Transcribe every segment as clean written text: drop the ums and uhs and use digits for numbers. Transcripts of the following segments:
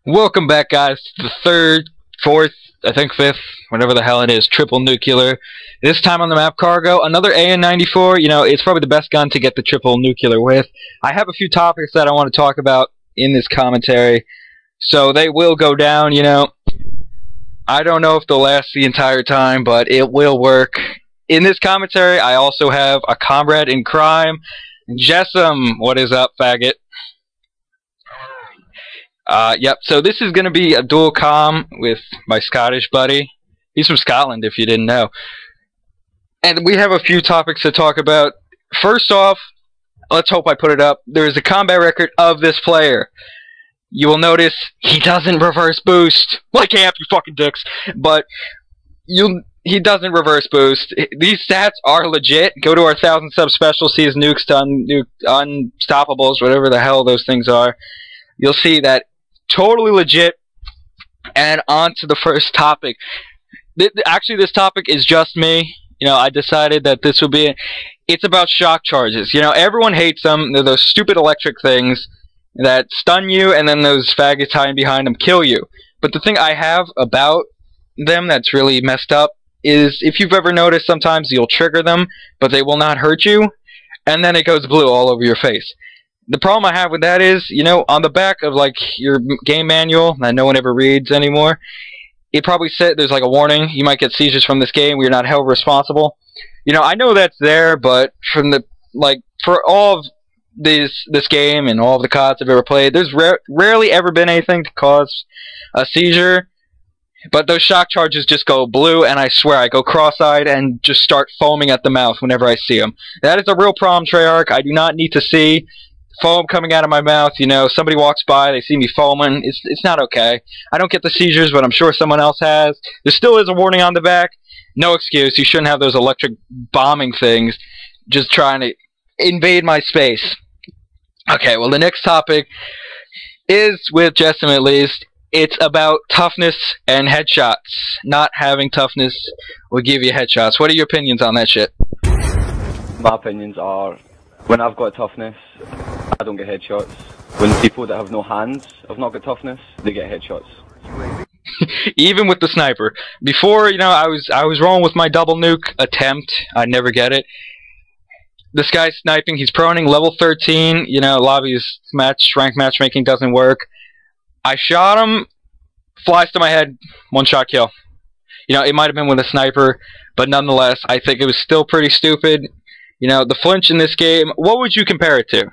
Welcome back, guys, to the third, fourth, I think fifth, whatever the hell it is, triple nuclear. This time on the map Cargo, another AN94. You know, it's probably the best gun to get the triple nuclear with. I have a few topics that I want to talk about in this commentary, so they will go down, you know. I don't know if they'll last the entire time, but it will work. In this commentary, I also have a comrade in crime, Jessam. What is up, faggot? Yep, so this is going to be a dual comm with my Scottish buddy. He's from Scotland, if you didn't know. And we have a few topics to talk about. First off, let's hope I put it up. There is a combat record of this player. You will notice he doesn't reverse boost. Like camp, you fucking dicks. But he doesn't reverse boost. These stats are legit. Go to our 1,000 sub special, see his nukes done, unstoppables, whatever the hell those things are. You'll see that totally legit. And on to the first topic. Actually, this topic is just me. You know, I decided that this would be it's about shock charges. You know, everyone hates them. They're those stupid electric things that stun you, and then those faggots hiding behind them kill you. But the thing I have about them that's really messed up is, if you've ever noticed, sometimes you'll trigger them, but they will not hurt you, and then it goes blue all over your face. The problem I have with that is, you know, on the back of, like, your game manual that no one ever reads anymore, it probably said there's, like, a warning. You might get seizures from this game. We're not held responsible. You know, I know that's there, but from the, like, for all of this game and all of the CODs I've ever played, there's rarely ever been anything to cause a seizure. But those shock charges just go blue, and I swear I go cross-eyed and just start foaming at the mouth whenever I see them. That is a real problem, Treyarch. I do not need to see foam coming out of my mouth. You know, somebody walks by, they see me foaming. It's not okay. I don't get the seizures, but I'm sure someone else has. There still is a warning on the back. No excuse. You shouldn't have those electric bombing things just trying to invade my space. Okay, well, the next topic is, with Jessam at least, it's about toughness and headshots. Not having toughness will give you headshots. What are your opinions on that shit? My opinions are, when I've got toughness, I don't get headshots. When people that have no hands have not got toughness, they get headshots. Even with the sniper. Before, you know, I was rolling with my double nuke attempt. I'd never get it. This guy's sniping. He's proning, level 13. You know, lobby's rank matchmaking doesn't work. I shot him. Flies to my head. One shot kill. You know, it might have been with a sniper, but nonetheless, I think it was still pretty stupid. You know, the flinch in this game, what would you compare it to?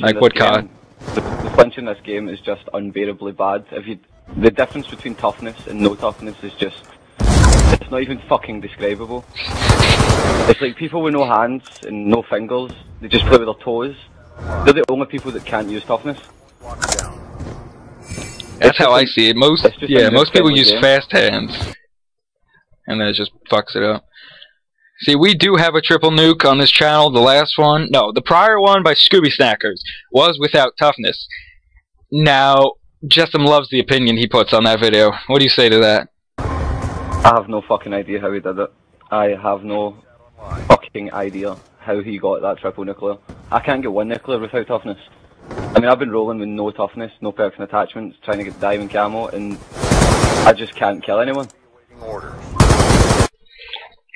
Like what COD? The flinch in this game is just unbearably bad. The difference between toughness and no toughness is just, it's not even fucking describable. It's like people with no hands and no fingers, they just play with their toes. They're the only people that can't use toughness. That's how I see it. Most people use fast hands, and that just fucks it up. See, we do have a triple nuke on this channel. The last one, no, the prior one by Scooby Snackers was without toughness. Now, Jessam loves the opinion he puts on that video. What do you say to that? I have no fucking idea how he did it. I have no fucking idea how he got that triple nuclear. I can't get one nuclear without toughness. I mean, I've been rolling with no toughness, no perks and attachments, trying to get diamond camo, and I just can't kill anyone.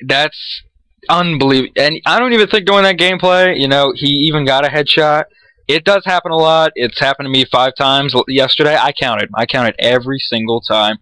That's unbelievable. And I don't even think doing that gameplay, you know, he even got a headshot. It does happen a lot. It's happened to me 5 times yesterday. I counted every single time.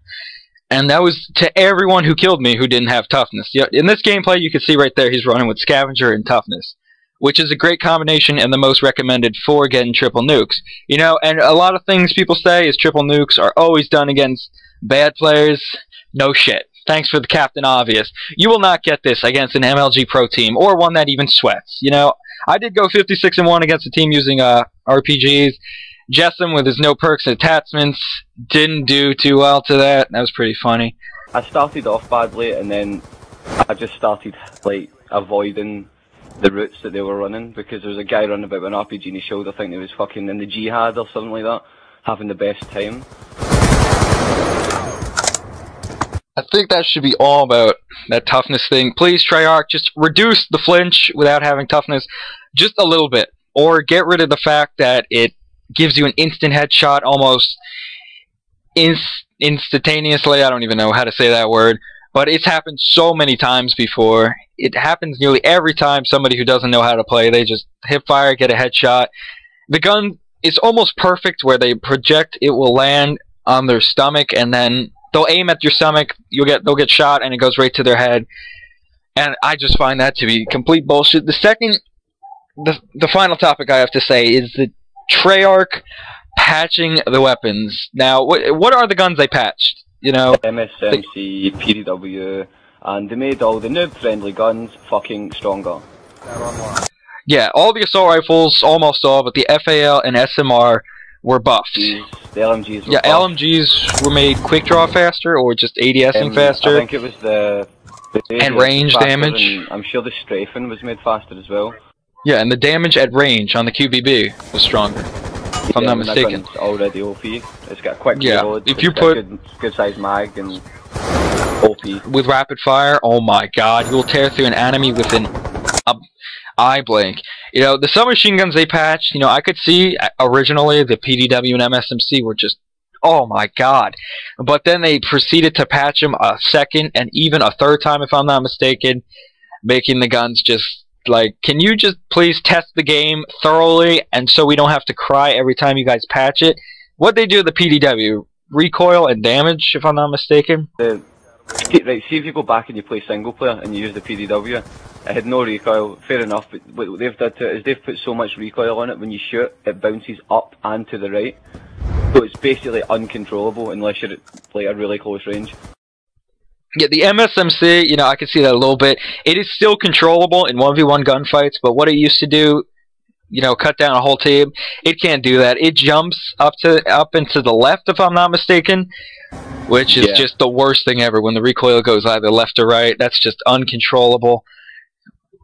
And that was to everyone who killed me who didn't have toughness. In this gameplay, you can see right there, he's running with Scavenger and toughness, which is a great combination and the most recommended for getting triple nukes. You know, and a lot of things people say is triple nukes are always done against bad players. No shit. Thanks for the Captain Obvious. You will not get this against an MLG Pro team, or one that even sweats. You know, I did go 56-1 against a team using RPGs. Jessam, with his no perks and attachments, didn't do too well to that. That was pretty funny. I started off badly, and then I just started, like, avoiding the routes that they were running, because there was a guy running about with an RPG in his shoulder, thinking he was fucking in the jihad or something like that, having the best time. I think that should be all about that toughness thing. Please, Treyarch, just reduce the flinch without having toughness just a little bit. Or get rid of the fact that it gives you an instant headshot almost instantaneously. I don't even know how to say that word, but it's happened so many times before. It happens nearly every time somebody who doesn't know how to play, they just hip fire, get a headshot. The gun is almost perfect where they project, it will land on their stomach, and then they'll aim at your stomach, they'll get shot, and it goes right to their head. And I just find that to be complete bullshit. The final topic I have to say is the Treyarch patching the weapons. Now, what are the guns they patched? You know, MSMC, PDW, and they made all the noob-friendly guns fucking stronger. Yeah, all the assault rifles, almost all, but the FAL and SMR were buffed. The LMGs were buffed. LMGs were made quick draw faster, or just ADSing faster. I think it was the and range damage. And I'm sure the strafing was made faster as well. Yeah, and the damage at range on the QBB was stronger, if I'm not mistaken. That gun's already OP. It's got quick reload. If you put good size mag and OP with rapid fire, oh my god, you'll tear through an enemy with an eye blink. You know, the submachine guns they patched, you know, I could see originally the PDW and MSMC were just, oh my god. But then they proceeded to patch them a second and even a third time, if I'm not mistaken, making the guns just like, can you just please test the game thoroughly, and so we don't have to cry every time you guys patch it? What they do with the PDW, recoil and damage, if I'm not mistaken. Right, see if you go back and you play single player and you use the PDW, it had no recoil, fair enough, but what they've done to it is they've put so much recoil on it, when you shoot, it bounces up and to the right. So it's basically uncontrollable unless you're at like a really close range. Yeah, the MSMC, you know, I can see that a little bit. It is still controllable in 1v1 gunfights, but what it used to do, you know, cut down a whole team, it can't do that. It jumps up into the left, if I'm not mistaken, which is just the worst thing ever. When the recoil goes either left or right, that's just uncontrollable.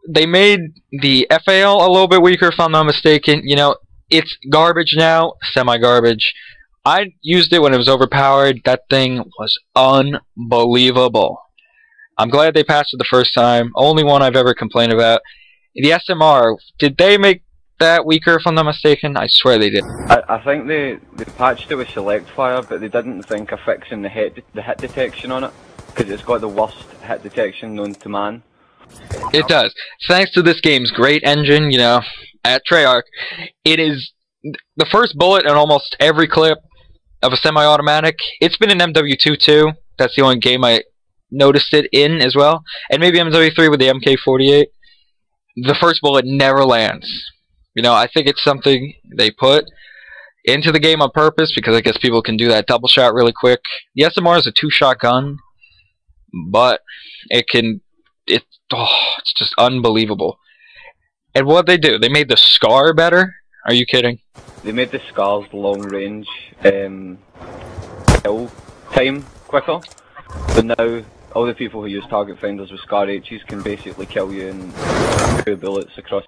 They made the FAL a little bit weaker, if I'm not mistaken. You know, it's garbage now, semi-garbage. I used it when it was overpowered. That thing was unbelievable. I'm glad they patched it the first time. Only one I've ever complained about. The SMR, did they make that weaker, if I'm not mistaken? I swear they did. I think they patched it with select fire, but they didn't think of fixing the hit detection on it, because it's got the worst hit detection known to man. It does. Thanks to this game's great engine, you know, at Treyarch, it is the first bullet in almost every clip of a semi-automatic. It's been in MW2 too. That's the only game I noticed it in as well. And maybe MW3 with the MK48. The first bullet never lands. You know, I think it's something they put into the game on purpose, because I guess people can do that double shot really quick. The SMR is a two-shot gun, but it's just unbelievable. And what they do, they made the SCAR better? Are you kidding? They made the SCAR's long range kill time quicker. So now all the people who use target finders with SCAR H's can basically kill you in 2 bullets across.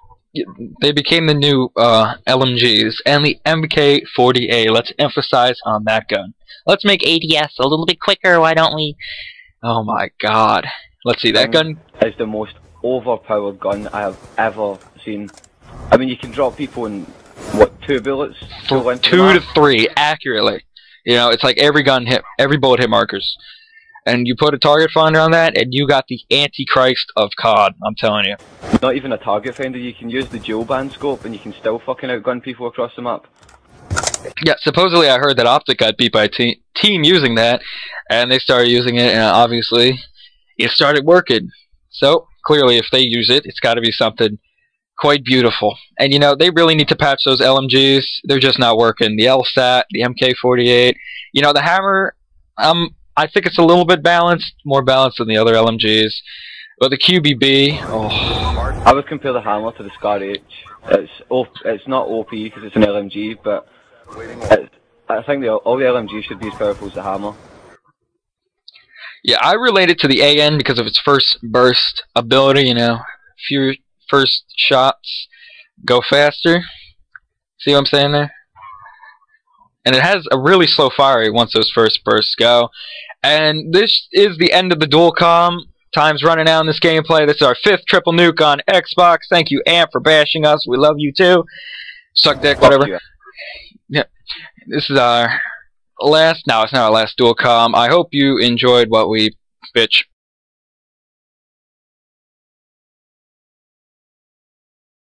They became the new LMGs and the MK40A. Let's emphasize on that gun. Let's make ADS a little bit quicker, why don't we? Oh my god. Let's see, that gun is the most overpowered gun I have ever seen. I mean, you can drop people in, what, 2 bullets? 2 to 3, accurately. You know, it's like every bullet hit markers. And you put a target finder on that, and you got the Antichrist of COD, I'm telling you. Not even a target finder, you can use the dual band scope, and you can still fucking outgun people across the map. Yeah, supposedly I heard that Optic got beat by a team using that, and they started using it, and obviously it started working. So, clearly if they use it, it's got to be something quite beautiful. And you know, they really need to patch those LMGs. They're just not working. The LSAT, the MK48, you know, the Hammer, I think it's a little bit balanced, more balanced than the other LMGs. But the QBB, oh. I would compare the Hammer to the SCAR H. It's not OP because it's an LMG, but I think all the LMGs should be as powerful as the Hammer. Yeah, I relate it to the AN because of its first burst ability, you know. Few first shots go faster. See what I'm saying there? And it has a really slow fire rate once those first bursts go. And this is the end of the dual comm. Time's running out in this gameplay. This is our 5th triple nuke on Xbox. Thank you, Amp, for bashing us. We love you too. Suck dick, whatever. Yeah, this is our last. No, it's not our last dual com. I hope you enjoyed what we bitch